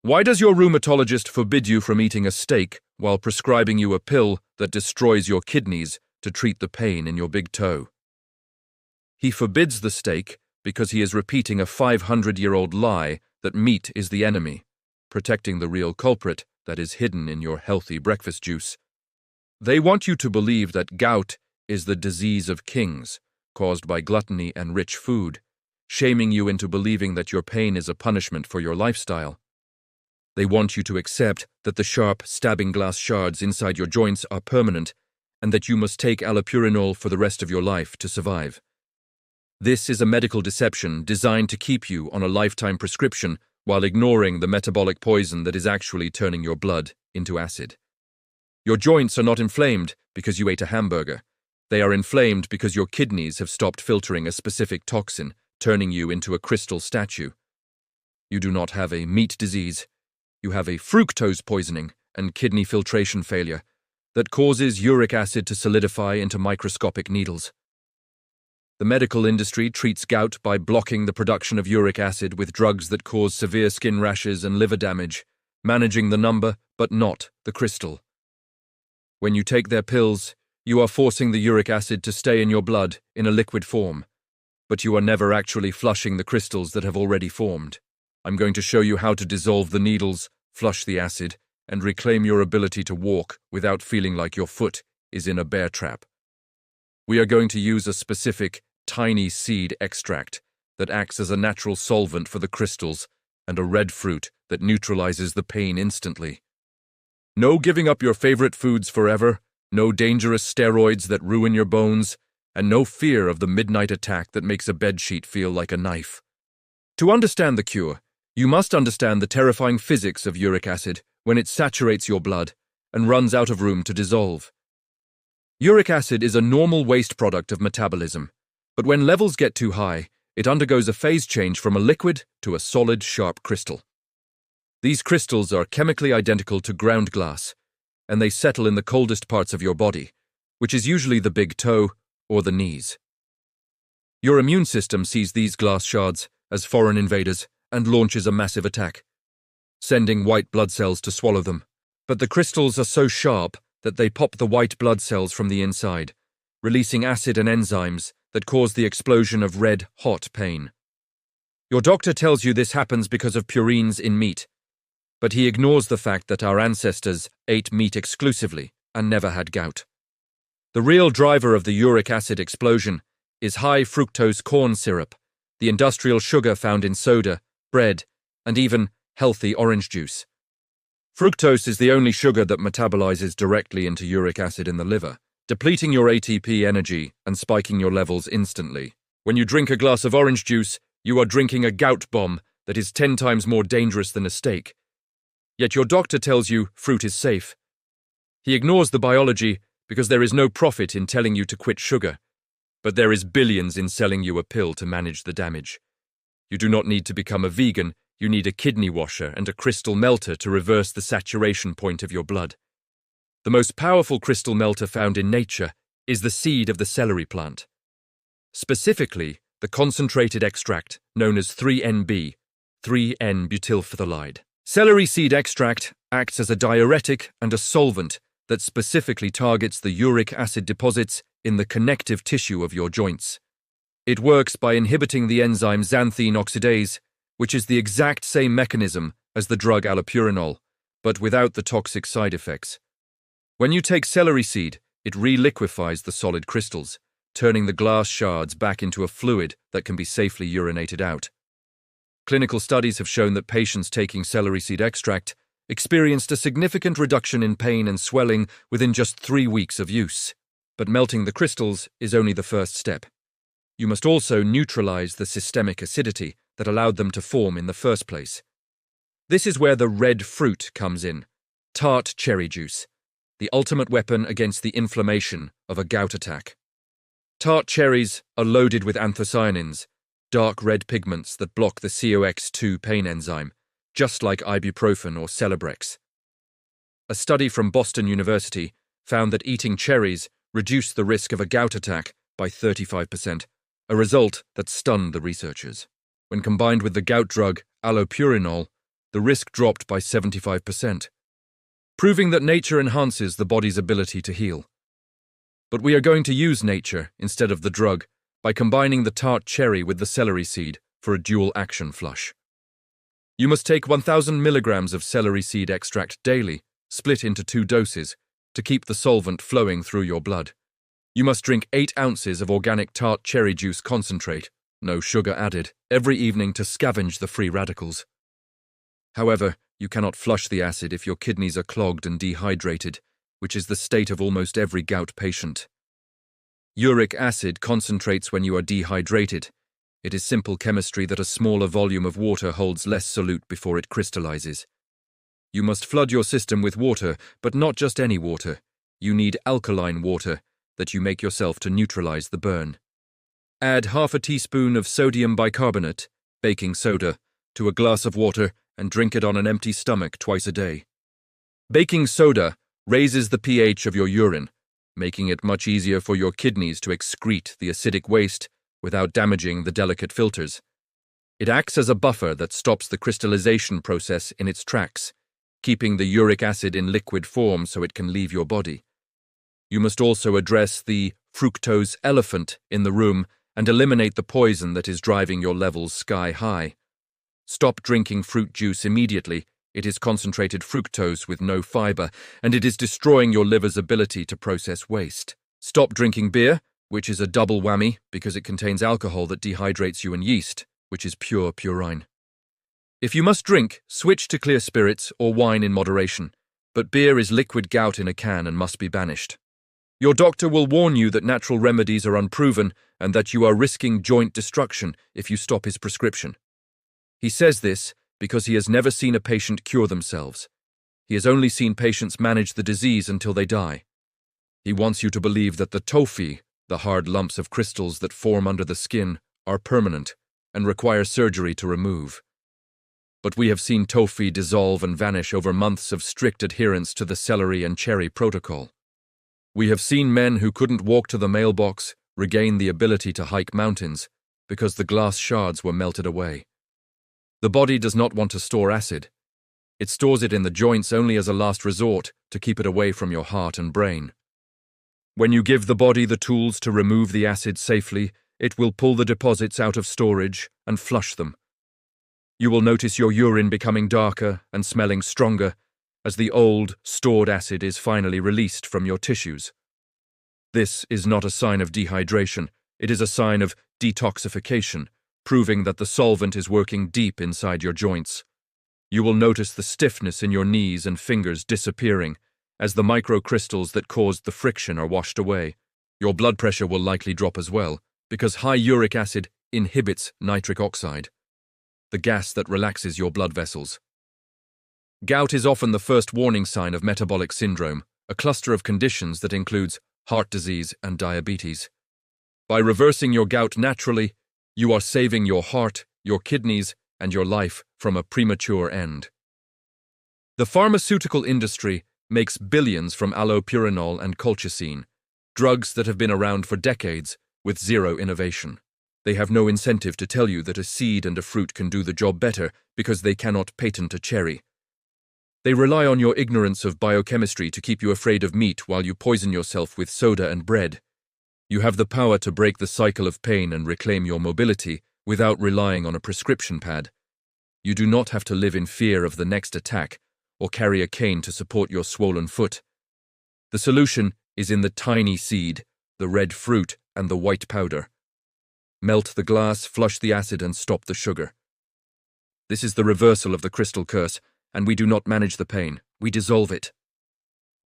Why does your rheumatologist forbid you from eating a steak while prescribing you a pill that destroys your kidneys to treat the pain in your big toe? He forbids the steak because he is repeating a 500-year-old lie that meat is the enemy, protecting the real culprit that is hidden in your healthy breakfast juice. They want you to believe that gout is the disease of kings, caused by gluttony and rich food, shaming you into believing that your pain is a punishment for your lifestyle. They want you to accept that the sharp, stabbing glass shards inside your joints are permanent and that you must take allopurinol for the rest of your life to survive. This is a medical deception designed to keep you on a lifetime prescription while ignoring the metabolic poison that is actually turning your blood into acid. Your joints are not inflamed because you ate a hamburger. They are inflamed because your kidneys have stopped filtering a specific toxin, turning you into a crystal statue. You do not have a meat disease. You have a fructose poisoning and kidney filtration failure that causes uric acid to solidify into microscopic needles. The medical industry treats gout by blocking the production of uric acid with drugs that cause severe skin rashes and liver damage, managing the number but not the crystal. When you take their pills, you are forcing the uric acid to stay in your blood in a liquid form, but you are never actually flushing the crystals that have already formed. I'm going to show you how to dissolve the needles, flush the acid, and reclaim your ability to walk without feeling like your foot is in a bear trap. We are going to use a specific, tiny seed extract that acts as a natural solvent for the crystals and a red fruit that neutralizes the pain instantly. No giving up your favorite foods forever, no dangerous steroids that ruin your bones, and no fear of the midnight attack that makes a bedsheet feel like a knife. To understand the cure, you must understand the terrifying physics of uric acid when it saturates your blood and runs out of room to dissolve. Uric acid is a normal waste product of metabolism, but when levels get too high, it undergoes a phase change from a liquid to a solid, sharp crystal. These crystals are chemically identical to ground glass, and they settle in the coldest parts of your body, which is usually the big toe or the knees. Your immune system sees these glass shards as foreign invaders and launches a massive attack, sending white blood cells to swallow them. But the crystals are so sharp that they pop the white blood cells from the inside, releasing acid and enzymes that cause the explosion of red, hot pain. Your doctor tells you this happens because of purines in meat, but he ignores the fact that our ancestors ate meat exclusively and never had gout. The real driver of the uric acid explosion is high fructose corn syrup, the industrial sugar found in soda, bread, and even healthy orange juice. Fructose is the only sugar that metabolizes directly into uric acid in the liver, depleting your ATP energy and spiking your levels instantly. When you drink a glass of orange juice, you are drinking a gout bomb that is 10 times more dangerous than a steak. Yet your doctor tells you fruit is safe. He ignores the biology because there is no profit in telling you to quit sugar, but there is billions in selling you a pill to manage the damage. You do not need to become a vegan, you need a kidney washer and a crystal melter to reverse the saturation point of your blood. The most powerful crystal melter found in nature is the seed of the celery plant. Specifically, the concentrated extract known as 3NB, 3N-butylphthalide. Celery seed extract acts as a diuretic and a solvent that specifically targets the uric acid deposits in the connective tissue of your joints. It works by inhibiting the enzyme xanthine oxidase, which is the exact same mechanism as the drug allopurinol, but without the toxic side effects. When you take celery seed, it reliquefies the solid crystals, turning the glass shards back into a fluid that can be safely urinated out. Clinical studies have shown that patients taking celery seed extract experienced a significant reduction in pain and swelling within just 3 weeks of use. But melting the crystals is only the first step. You must also neutralize the systemic acidity that allowed them to form in the first place. This is where the red fruit comes in, tart cherry juice, the ultimate weapon against the inflammation of a gout attack. Tart cherries are loaded with anthocyanins, dark red pigments that block the COX-2 pain enzyme, just like ibuprofen or Celebrex. A study from Boston University found that eating cherries reduced the risk of a gout attack by 35%, a result that stunned the researchers. When combined with the gout drug allopurinol, the risk dropped by 75%, proving that nature enhances the body's ability to heal. But we are going to use nature instead of the drug by combining the Tart Cherry with the celery seed for a dual-action flush. You must take 1,000 milligrams of celery seed extract daily, split into 2 doses, to keep the solvent flowing through your blood. You must drink 8 ounces of organic tart cherry juice concentrate, no sugar added, every evening to scavenge the free radicals. However, you cannot flush the acid if your kidneys are clogged and dehydrated, which is the state of almost every gout patient. Uric acid concentrates when you are dehydrated. It is simple chemistry that a smaller volume of water holds less solute before it crystallizes. You must flood your system with water, but not just any water. You need alkaline water that you make yourself to neutralize the burn. Add half a teaspoon of sodium bicarbonate, baking soda, to a glass of water and drink it on an empty stomach twice a day. Baking soda raises the pH of your urine, making it much easier for your kidneys to excrete the acidic waste without damaging the delicate filters. It acts as a buffer that stops the crystallization process in its tracks, keeping the uric acid in liquid form so it can leave your body. You must also address the fructose elephant in the room and eliminate the poison that is driving your levels sky high. Stop drinking fruit juice immediately. It is concentrated fructose with no fiber, and it is destroying your liver's ability to process waste. Stop drinking beer, which is a double whammy because it contains alcohol that dehydrates you, and yeast, which is pure purine. If you must drink, switch to clear spirits or wine in moderation, but beer is liquid gout in a can and must be banished. Your doctor will warn you that natural remedies are unproven and that you are risking joint destruction if you stop his prescription. He says this because he has never seen a patient cure themselves. He has only seen patients manage the disease until they die. He wants you to believe that the tophi, the hard lumps of crystals that form under the skin, are permanent and require surgery to remove. But we have seen tophi dissolve and vanish over months of strict adherence to the celery and cherry protocol. We have seen men who couldn't walk to the mailbox regain the ability to hike mountains because the glass shards were melted away. The body does not want to store acid. It stores it in the joints only as a last resort to keep it away from your heart and brain. When you give the body the tools to remove the acid safely, it will pull the deposits out of storage and flush them. You will notice your urine becoming darker and smelling stronger as the old, stored acid is finally released from your tissues. This is not a sign of dehydration, it is a sign of detoxification, proving that the solvent is working deep inside your joints. You will notice the stiffness in your knees and fingers disappearing as the microcrystals that caused the friction are washed away. Your blood pressure will likely drop as well, because high uric acid inhibits nitric oxide, the gas that relaxes your blood vessels. Gout is often the first warning sign of metabolic syndrome, a cluster of conditions that includes heart disease and diabetes. By reversing your gout naturally, you are saving your heart, your kidneys, and your life from a premature end. The pharmaceutical industry makes billions from allopurinol and colchicine, drugs that have been around for decades with zero innovation. They have no incentive to tell you that a seed and a fruit can do the job better because they cannot patent a cherry. They rely on your ignorance of biochemistry to keep you afraid of meat while you poison yourself with soda and bread. You have the power to break the cycle of pain and reclaim your mobility without relying on a prescription pad. You do not have to live in fear of the next attack or carry a cane to support your swollen foot. The solution is in the tiny seed, the red fruit, and the white powder. Melt the glass, flush the acid, and stop the sugar. This is the reversal of the crystal curse, and we do not manage the pain, we dissolve it.